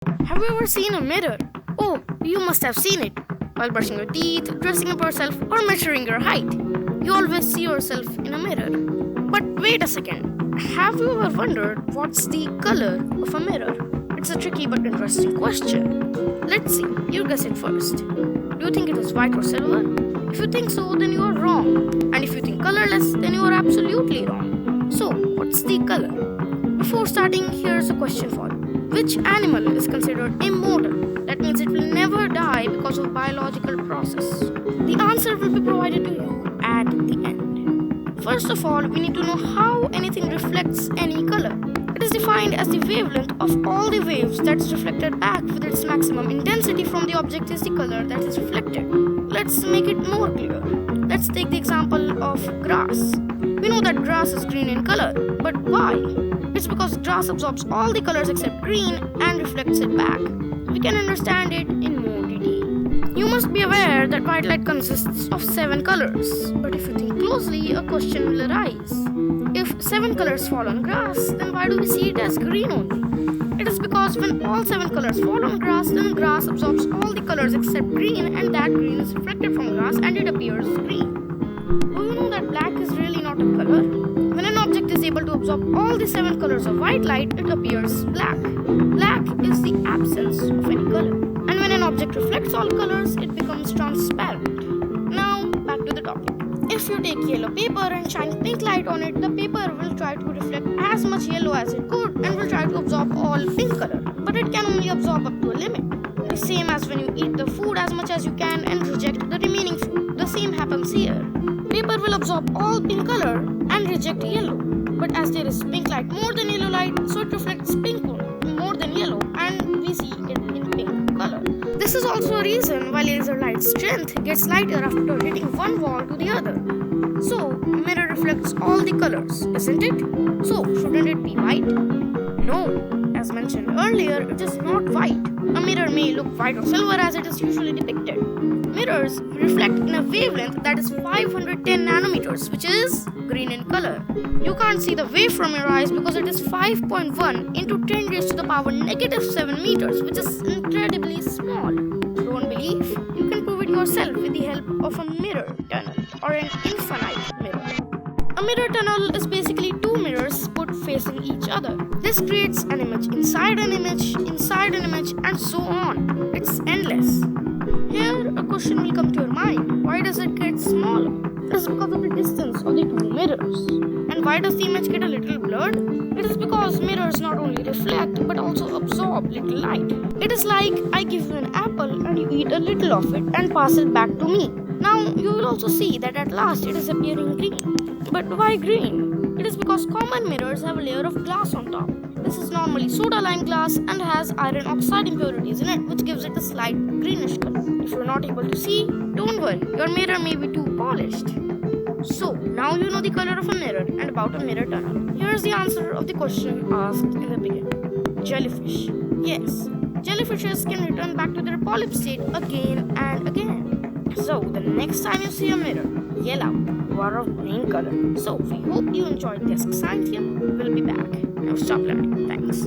Have you ever seen a mirror? Oh, you must have seen it. While brushing your teeth, dressing up yourself, or measuring your height. You always see yourself in a mirror. But wait a second. Have you ever wondered what's the color of a mirror? It's a tricky but interesting question. Let's see, you guess it first. Do you think it is white or silver? If you think so, then you are wrong. And if you think colorless, then you are absolutely wrong. So, what's the color? Before starting, here's a question for you. Which animal is considered immortal? That means it will never die because of biological process. The answer will be provided to you at the end. First of all, we need to know how anything reflects any color. It is defined as the wavelength of all the waves that is reflected back with its maximum intensity from the object is the color that is reflected. Let's make it more clear. Let's take the example of grass. We know that grass is green in color, but why? It's because grass absorbs all the colors except green and reflects it back. We can understand it in more detail. You must be aware that white light consists of 7 colors. But if you think closely, a question will arise. If 7 colors fall on grass, then why do we see it as green only? It is because when all 7 colors fall on grass, then grass absorbs all the colors except green, and that green is reflected from grass and it appears green. Do you know that black is really not a color? When an object is able to absorb all the 7 colors of white light, it appears black. Black is the absence of any color. And when an object reflects all colors, it becomes transparent. Now, back to the topic. If you take yellow paper and shine pink light on it, the paper will try to reflect as much yellow as it could and will try to absorb all pink color. But it can only absorb up to a limit. The same as when you eat the food as much as you can and reject the remaining food. The same happens here. Paper will absorb all pink color and reject yellow. But as there is pink light more than yellow light, so it reflects pink more than yellow and we see it in pink color. This is also a reason why laser light strength gets lighter after hitting one wall to the other. So, a mirror reflects all the colors, isn't it? So, shouldn't it be white? No. As mentioned earlier, it is not white. A mirror may look white or silver as it is usually depicted. Mirrors reflect in a wavelength that is 510 nanometers, which is green in color. You can't see the wave from your eyes because it is 5.1 into 10 raised to the power negative 7 meters, which is incredibly small. Don't believe? You can prove it yourself with the help of a mirror tunnel or an infinite mirror. A mirror tunnel is basically 2 mirrors put facing each other. This creates an image inside an image, and so on. It's endless. Here, a question will come to your mind. Why does it get smaller? It is because of the distance of the 2 mirrors. And why does the image get a little blurred? It is because mirrors not only reflect but also absorb little light. It is like I give you an apple and you eat a little of it and pass it back to me. Now, you will also see that at last it is appearing green. But why green? It is because common mirrors have a layer of glass on top. This is normally soda lime glass and has iron oxide impurities in it, which gives it a slight greenish color. If you are not able to see, don't worry, your mirror may be too polished. So, now you know the color of a mirror and about a mirror tunnel. Here's the answer of the question asked in the beginning. Jellyfish. Yes, jellyfishes can return back to their polyp state again and again. So, the next time you see a mirror, yell out, "You are of green color." So, we hope you enjoyed this science here. We'll be back. Now stop learning. Thanks.